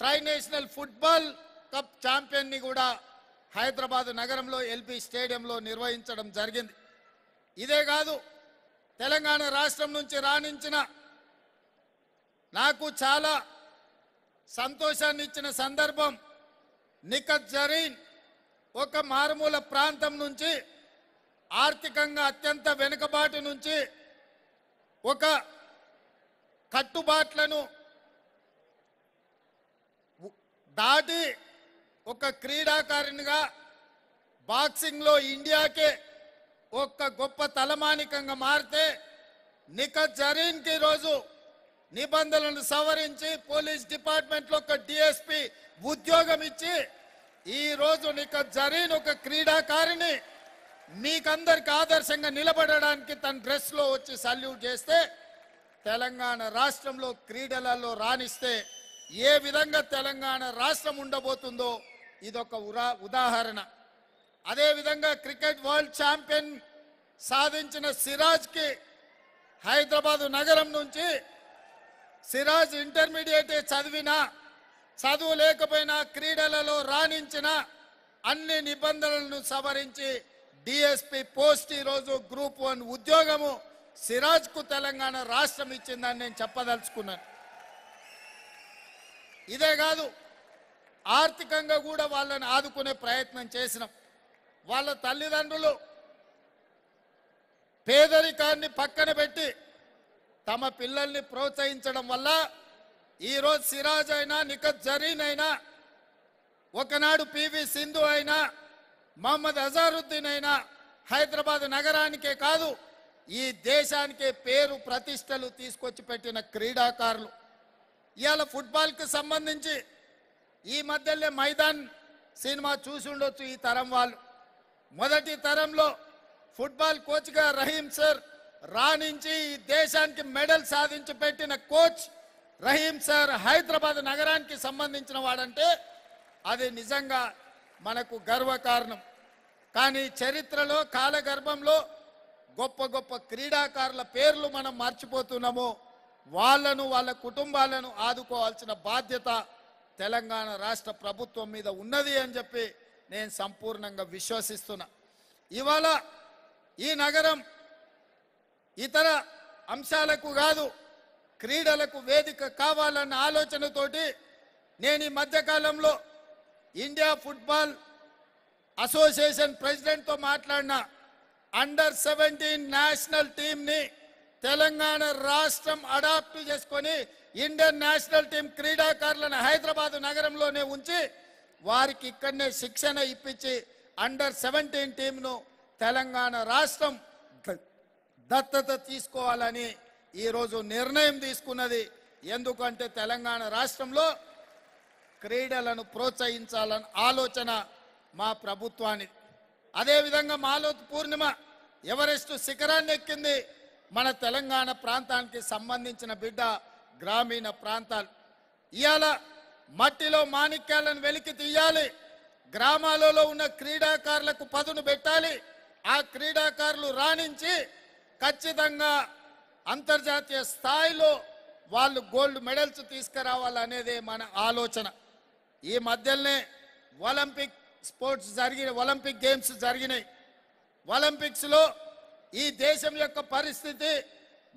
Try national football cup champion ని కూడా హైదరాబాద్ నగరంలో ఎల్బీ స్టేడియంలో నిర్వహించడం జరిగింది. ఇదే కాదు, తెలంగాణ రాష్ట్రం నుంచి రాణించిన నాకు చాలా సంతోషాన్ని ఇచ్చిన సందర్భం, నిఖత్ జరీన్ ఒక మారుమూల ప్రాంతం నుంచి, ఆర్థికంగా అత్యంత వెనుకబాటు నుంచి ఒక కట్టుబాట్లను దాటి ఒక క్రీడాకారునిగా బాక్సింగ్లో ఇండియాకే ఒక గొప్ప తలమానికంగా మారితే, నిఖత్ జరీన్కి ఈరోజు నిబంధనలను సవరించి పోలీస్ డిపార్ట్మెంట్లో ఒక డిఎస్పీ ఉద్యోగం ఇచ్చి ఈరోజు నిఖత్ జరీన్ ఒక క్రీడాకారిని మీకందరికి ఆదర్శంగా నిలబడడానికి తన డ్రెస్లో వచ్చి సల్యూట్ చేస్తే, తెలంగాణ రాష్ట్రంలో క్రీడలలో రాణిస్తే ఏ విధంగా తెలంగాణ రాష్ట్రం ఉండబోతుందో ఇదొక ఉదాహరణ. అదేవిధంగా క్రికెట్ వరల్డ్ ఛాంపియన్ సాధించిన సిరాజ్కి హైదరాబాదు నగరం నుంచి, సిరాజ్ ఇంటర్మీడియట్ చదివినా చదువు లేకపోయినా క్రీడలలో రాణించిన అన్ని నిబంధనలను సవరించి డిఎస్పీ పోస్ట్ ఈరోజు గ్రూప్ 1 ఉద్యోగము సిరాజ్కు తెలంగాణ రాష్ట్రం ఇచ్చిందని నేను చెప్పదలుచుకున్నాను. ఇదే కాదు, ఆర్థికంగా కూడా వాళ్ళని ఆదుకునే ప్రయత్నం చేసినాం. వాళ్ళ తల్లిదండ్రులు పేదరికాన్ని పక్కన పెట్టి తమ పిల్లల్ని ప్రోత్సహించడం వల్ల ఈరోజు సిరాజ్ అయినా, నిఖత్ జరీన్ అయినా, ఒకనాడు పివి సింధు అయినా, మహమ్మద్ అజారుద్దీన్ అయినా హైదరాబాద్ నగరానికే కాదు ఈ దేశానికే పేరు ప్రతిష్టలు తీసుకొచ్చి పెట్టిన క్రీడాకారులు. ఇవాళ ఫుట్బాల్కి సంబంధించి ఈ మధ్యలో మైదాన్ సినిమా చూసి ఉండొచ్చు ఈ తరం వాళ్ళు. మొదటి తరంలో ఫుట్బాల్ కోచ్గా రహీం సార్ రాణించి ఈ దేశానికి మెడల్ సాధించి పెట్టిన కోచ్ రహీం సార్ హైదరాబాద్ నగరానికి సంబంధించిన వాడంటే అది నిజంగా మనకు గర్వకారణం. కానీ చరిత్రలో కాలగర్భంలో గొప్ప గొప్ప క్రీడాకారుల పేర్లు మనం మర్చిపోతున్నాము. వాళ్ళను, వాళ్ళ కుటుంబాలను ఆదుకోవాల్సిన బాధ్యత తెలంగాణ రాష్ట్ర ప్రభుత్వం మీద ఉన్నది అని చెప్పి నేను సంపూర్ణంగా విశ్వసిస్తున్నా. ఇవాళ ఈ నగరం ఇతర అంశాలకు కాదు, క్రీడలకు వేదిక కావాలన్న ఆలోచనతోటి నేను ఈ మధ్యకాలంలో ఇండియా ఫుట్బాల్ అసోసియేషన్ ప్రెసిడెంట్తో మాట్లాడిన అండర్-17 నేషనల్ టీంని తెలంగాణ రాష్ట్రం అడాప్ట్ చేసుకొని ఇండియన్ నేషనల్ టీం క్రీడాకారులను హైదరాబాద్ నగరంలోనే ఉంచి వారికి ఇక్కడనే శిక్షణ ఇప్పించి అండర్-17 టీంను తెలంగాణ రాష్ట్రం దత్తత తీసుకోవాలని ఈరోజు నిర్ణయం తీసుకున్నది. ఎందుకంటే తెలంగాణ రాష్ట్రంలో క్రీడలను ప్రోత్సహించాలన్న ఆలోచన మా ప్రభుత్వానికి. అదేవిధంగా మాలోత్ పూర్ణిమ ఎవరెస్ట్ శిఖరాన్ని ఎక్కింది మన తెలంగాణ ప్రాంతానికి సంబంధించిన బిడ్డ. గ్రామీణ ప్రాంతాలు ఇవాళ మట్టిలో మాణిక్యాలను వెలికి తీయాలి, గ్రామాలలో ఉన్న క్రీడాకారులకు పదును పెట్టాలి, ఆ క్రీడాకారులు రాణించి ఖచ్చితంగా అంతర్జాతీయ స్థాయిలో వాళ్ళు గోల్డ్ మెడల్స్ తీసుకురావాలనేదే మన ఆలోచన. ఈ మధ్యలోనే ఒలింపిక్ గేమ్స్ జరిగినాయి. ఒలింపిక్స్లో ఈ దేశం యొక్క పరిస్థితి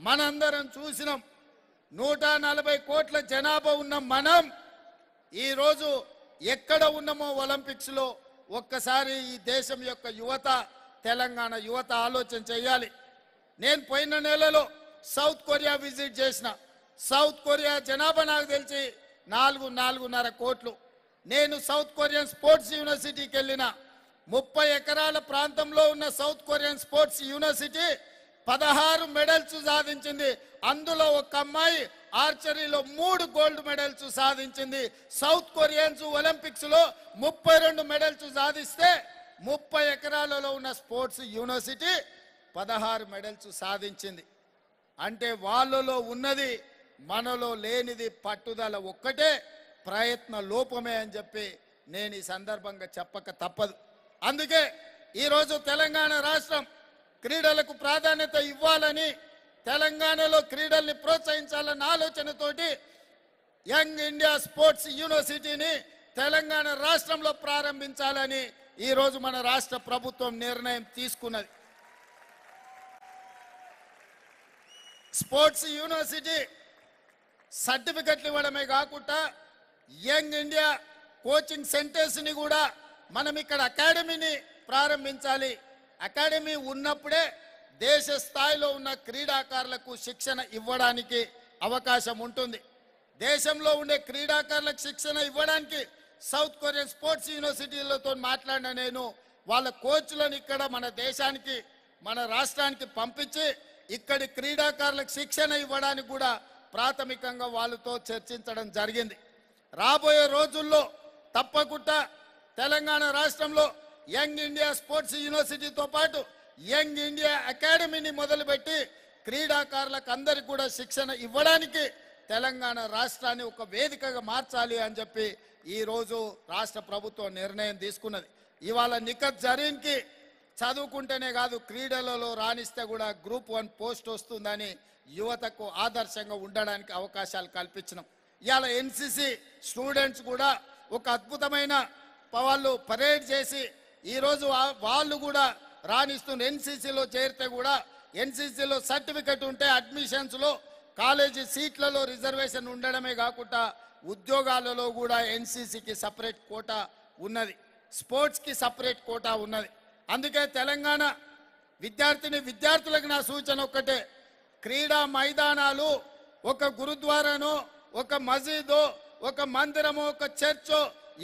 మనందరం చూసినాం. 140 కోట్ల జనాభా ఉన్న మనం ఈరోజు ఎక్కడ ఉన్నామో ఒలింపిక్స్లో ఒక్కసారి ఈ దేశం యొక్క యువత, తెలంగాణ యువత ఆలోచన చేయాలి. నేను పోయిన నెలలో సౌత్ కొరియా విజిట్ చేసిన. సౌత్ కొరియా జనాభా నాకు తెలిసి 4.5 కోట్లు. నేను సౌత్ కొరియన్ స్పోర్ట్స్ యూనివర్సిటీకి వెళ్ళిన. 30 ఎకరాల ప్రాంతంలో ఉన్న south Korean sports university 16 medals సాధించింది. అందులో ఒక అమ్మాయి ఆర్చరీలో 3 గోల్డ్ మెడల్స్ సాధించింది. సౌత్ కొరియన్స్ ఒలింపిక్స్ లో 32 మెడల్స్ సాధిస్తే 30 ఎకరాలలో ఉన్న స్పోర్ట్స్ యూనివర్సిటీ 16 మెడల్స్ సాధించింది. అంటే వాళ్ళలో ఉన్నది మనలో లేనిది పట్టుదల ఒక్కటే, ప్రయత్న లోపమే అని చెప్పి నేను ఈ సందర్భంగా చెప్పక తప్పదు. అందుకే ఈరోజు తెలంగాణ రాష్ట్రం క్రీడలకు ప్రాధాన్యత ఇవ్వాలని, తెలంగాణలో క్రీడల్ని ప్రోత్సహించాలన్న ఆలోచనతోటి యంగ్ ఇండియా స్పోర్ట్స్ యూనివర్సిటీని తెలంగాణ రాష్ట్రంలో ప్రారంభించాలని ఈ రోజు మన రాష్ట్ర ప్రభుత్వం నిర్ణయం తీసుకున్నది. స్పోర్ట్స్ యూనివర్సిటీ సర్టిఫికెట్లు ఇవ్వడమే కాకుండా యంగ్ ఇండియా కోచింగ్ సెంటర్స్ ని కూడా మనం ఇక్కడ అకాడమీని ప్రారంభించాలి. అకాడమీ ఉన్నప్పుడే దేశ స్థాయిలో ఉన్న క్రీడాకారులకు శిక్షణ ఇవ్వడానికి అవకాశం ఉంటుంది. దేశంలో ఉండే క్రీడాకారులకు శిక్షణ ఇవ్వడానికి సౌత్ కొరియన్ స్పోర్ట్స్ యూనివర్సిటీలతో మాట్లాడిన నేను వాళ్ళ కోచ్లను ఇక్కడ మన దేశానికి మన రాష్ట్రానికి పంపించి ఇక్కడి క్రీడాకారులకు శిక్షణ ఇవ్వడానికి కూడా ప్రాథమికంగా వాళ్ళతో చర్చించడం జరిగింది. రాబోయే రోజుల్లో తప్పకుండా తెలంగాణ రాష్ట్రంలో యంగ్ ఇండియా స్పోర్ట్స్ యూనివర్సిటీతో పాటు యంగ్ ఇండియా అకాడమీని మొదలుపెట్టి క్రీడాకారులకు అందరికీ కూడా శిక్షణ ఇవ్వడానికి తెలంగాణ రాష్ట్రాన్ని ఒక వేదికగా మార్చాలి అని చెప్పి ఈ రోజు రాష్ట్ర ప్రభుత్వం నిర్ణయం తీసుకున్నది. ఇవాళ నిఖత్ జరీన్కి చదువుకుంటేనే కాదు క్రీడలలో రాణిస్తే కూడా గ్రూప్ 1 పోస్ట్ వస్తుందని యువతకు ఆదర్శంగా ఉండడానికి అవకాశాలు కల్పించినాం. ఇవాళ ఎన్సిసి స్టూడెంట్స్ కూడా ఒక అద్భుతమైన వాళ్ళు పరేడ్ చేసి ఈరోజు వాళ్ళు కూడా రాణిస్తున్న ఎన్సిసిలో చేరితే కూడా ఎన్సిసిలో సర్టిఫికెట్ ఉంటే అడ్మిషన్స్లో కాలేజీ సీట్లలో రిజర్వేషన్ ఉండడమే కాకుండా ఉద్యోగాలలో కూడా ఎన్సిసికి సపరేట్ కోటా ఉన్నది, స్పోర్ట్స్కి సపరేట్ కోటా ఉన్నది. అందుకే తెలంగాణ విద్యార్థులకు నా సూచన ఒక్కటే, క్రీడా మైదానాలు ఒక గురుద్వారానో ఒక మసీదో ఒక మందిరమో ఒక చర్చో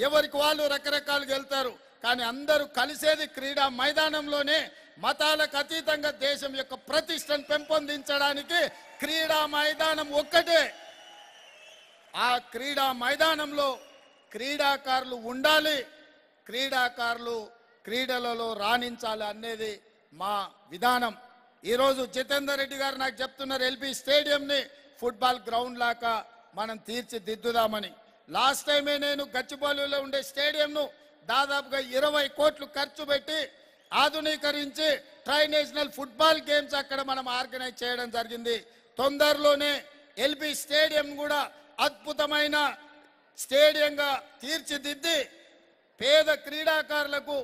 ఎవరికి వాళ్ళు రకరకాలుగా వెళ్తారు, కానీ అందరూ కలిసేది క్రీడా మైదానంలోనే. మతాలకు అతీతంగా దేశం యొక్క ప్రతిష్టను పెంపొందించడానికి క్రీడా మైదానం ఒక్కటే. ఆ క్రీడా మైదానంలో క్రీడాకారులు ఉండాలి, క్రీడాకారులు క్రీడలలో రాణించాలి అనేది మా విధానం. ఈరోజు జితేందర్ రెడ్డి గారు నాకు చెప్తున్నారు ఎల్బీ స్టేడియంని ఫుట్బాల్ గ్రౌండ్ లాగా మనం తీర్చిదిద్దుదామని. లాస్ట్ టైమే నేను గచ్చిబౌలిలో ఉండే స్టేడియంను దాదాపుగా 20 కోట్లు ఖర్చు పెట్టి ఆధునీకరించి ట్రై నేషనల్ ఫుట్బాల్ గేమ్స్ అక్కడ మనం ఆర్గనైజ్ చేయడం జరిగింది. తొందరలోనే ఎల్బీ స్టేడియం కూడా అద్భుతమైన స్టేడియంగా తీర్చిదిద్ది పేద క్రీడాకారులకు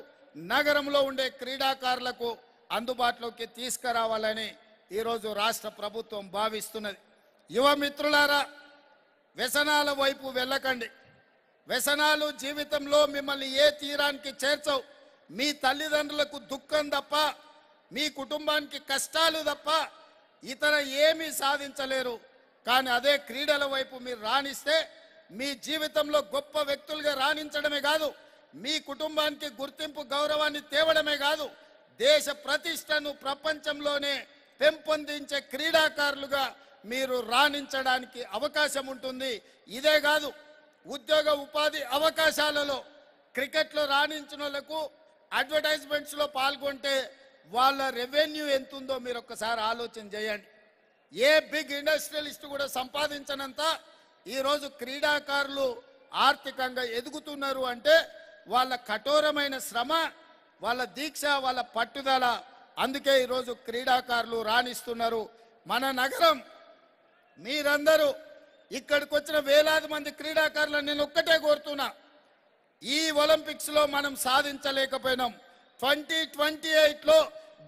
నగరంలో ఉండే క్రీడాకారులకు అందుబాటులోకి తీసుకురావాలని ఈరోజు రాష్ట్ర ప్రభుత్వం భావిస్తున్నది. యువ మిత్రులారా, వ్యసనాల వైపు వెళ్ళకండి. వ్యసనాలు జీవితంలో మిమ్మల్ని ఏ తీరానికి చేర్చవు. మీ తల్లిదండ్రులకు దుఃఖం తప్ప, మీ కుటుంబానికి కష్టాలు తప్ప ఇతర ఏమీ సాధించలేరు. కానీ అదే క్రీడల వైపు మీరు రాణిస్తే మీ జీవితంలో గొప్ప వ్యక్తులుగా రాణించడమే కాదు, మీ కుటుంబానికి గుర్తింపు గౌరవాన్ని తేవడమే కాదు, దేశ ప్రతిష్టను ప్రపంచంలోనే పెంపొందించే క్రీడాకారులుగా మీరు రాణించడానికి అవకాశం ఉంటుంది. ఇదే కాదు, ఉద్యోగ ఉపాధి అవకాశాలలో క్రికెట్లో రాణించిన వాళ్ళకు అడ్వర్టైజ్మెంట్స్లో పాల్గొంటే వాళ్ళ రెవెన్యూ ఎంతుందో మీరు ఒక్కసారి ఆలోచన చేయండి. ఏ బిగ్ ఇండస్ట్రియలిస్ట్ కూడా సంపాదించనంత ఈరోజు క్రీడాకారులు ఆర్థికంగా ఎదుగుతున్నారు అంటే వాళ్ళ కఠోరమైన శ్రమ, వాళ్ళ దీక్ష, వాళ్ళ పట్టుదల. అందుకే ఈరోజు క్రీడాకారులు రాణిస్తున్నారు. మన నగరం, మీరందరూ ఇక్కడికి వచ్చిన వేలాది మంది క్రీడాకారులను నేను ఒక్కటే కోరుతున్నా, ఈ ఒలింపిక్స్లో మనం సాధించలేకపోయినాం. 2028లో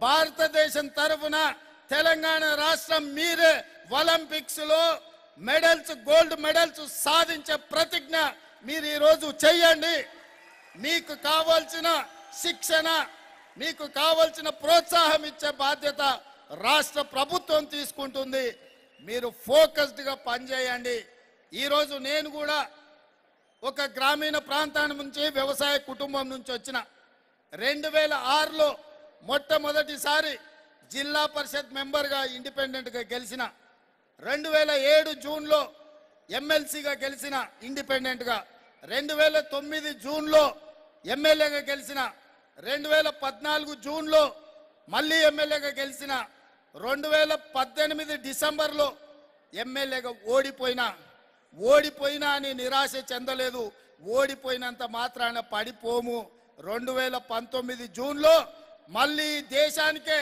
భారతదేశం తరఫున తెలంగాణ రాష్ట్రం మీరే ఒలింపిక్స్లో మెడల్స్, గోల్డ్ మెడల్స్ సాధించే ప్రతిజ్ఞ మీరు ఈరోజు చెయ్యండి. మీకు కావాల్సిన శిక్షణ, మీకు కావాల్సిన ప్రోత్సాహం ఇచ్చే బాధ్యత రాష్ట్ర ప్రభుత్వం తీసుకుంటుంది. మీరు ఫోకస్డ్గా పనిచేయండి. ఈరోజు నేను కూడా ఒక గ్రామీణ ప్రాంతాల నుంచి వ్యవసాయ కుటుంబం నుంచి వచ్చిన 2006లో మొట్టమొదటిసారి జిల్లా పరిషత్ మెంబర్గా ఇండిపెండెంట్గా గెలిచిన, 2007 జూన్లో ఎమ్మెల్సీగా గెలిచిన ఇండిపెండెంట్గా, 2009 జూన్లో ఎమ్మెల్యేగా గెలిచిన, 2014 జూన్లో మళ్ళీ ఎమ్మెల్యేగా గెలిచిన, 2018 డిసెంబర్లో ఎమ్మెల్యేగా ఓడిపోయినా అని నిరాశ చెందలేదు. ఓడిపోయినంత మాత్రాన పడిపోము. 2019 జూన్లో మళ్ళీ దేశానికే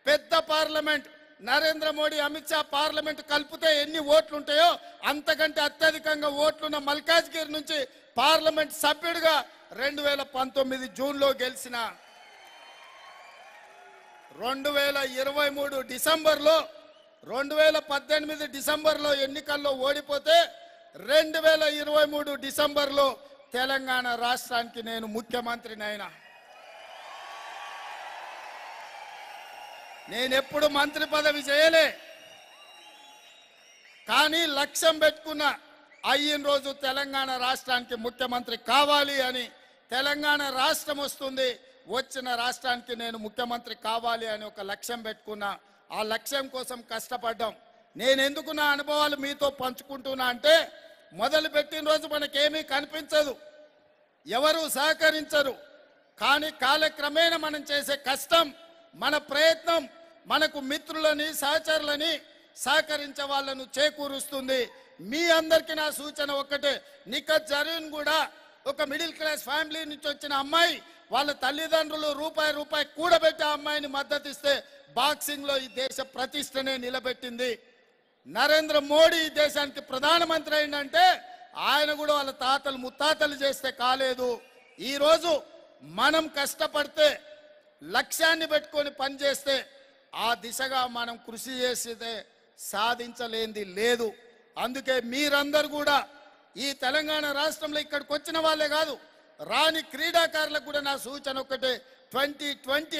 పెద్ద పార్లమెంట్ నరేంద్ర మోడీ అమిత్ షా పార్లమెంట్ కలిపితే ఎన్ని ఓట్లు ఉంటాయో అంతకంటే అత్యధికంగా ఓట్లున్న మల్కాజ్గిరి నుంచి పార్లమెంట్ సభ్యుడిగా 2019 జూన్లో గెలిచిన 2023 డిసెంబర్లో 2018 డిసెంబర్లో ఎన్నికల్లో ఓడిపోతే 2023 డిసెంబర్లో తెలంగాణ రాష్ట్రానికి నేను ముఖ్యమంత్రినైనా. నేనెప్పుడు మంత్రి పదవి చేయలే, కానీ లక్ష్యం పెట్టుకున్న అయిన రోజు తెలంగాణ రాష్ట్రానికి ముఖ్యమంత్రి కావాలి అని. తెలంగాణ రాష్ట్రం వస్తుంది, వచ్చిన రాష్ట్రానికి నేను ముఖ్యమంత్రి కావాలి అని ఒక లక్ష్యం పెట్టుకున్నా. ఆ లక్ష్యం కోసం కష్టపడ్డాం. నేను ఎందుకు నా అనుభవాలు మీతో పంచుకుంటున్నా అంటే, మొదలు పెట్టిన రోజు మనకేమీ కనిపించదు, ఎవరు సహకరించరు. కానీ కాలక్రమేణా మనం చేసే కష్టం, మన ప్రయత్నం మనకు మిత్రులని సహచరులని సహకరించే వాళ్ళను చేకూరుస్తుంది. మీ అందరికీ నా సూచన ఒక్కటే, నిఖత్ జరీన్ కూడా ఒక మిడిల్ క్లాస్ ఫ్యామిలీ నుంచి వచ్చిన అమ్మాయి, వాళ్ళ తల్లిదండ్రులు రూపాయి కూడబెట్టి ఆ అమ్మాయిని మద్దతు ఇస్తే బాక్సింగ్లో ఈ దేశ ప్రతిష్టనే నిలబెట్టింది. నరేంద్ర మోడీ ఈ దేశానికి ప్రధానమంత్రి అయిందంటే ఆయన కూడా వాళ్ళ తాతలు ముత్తాతలు చేస్తే కాలేదు. ఈరోజు మనం కష్టపడితే, లక్ష్యాన్ని పెట్టుకొని పనిచేస్తే ఆ దిశగా మనం కృషి చేస్తే సాధించలేనిది లేదు. అందుకే మీరందరూ కూడా ఈ తెలంగాణ రాష్ట్రంలో ఇక్కడికి వచ్చిన వాళ్ళే కాదు, రాని క్రీడాకారులకు కూడా నా సూచన ఒక్కటే, 2020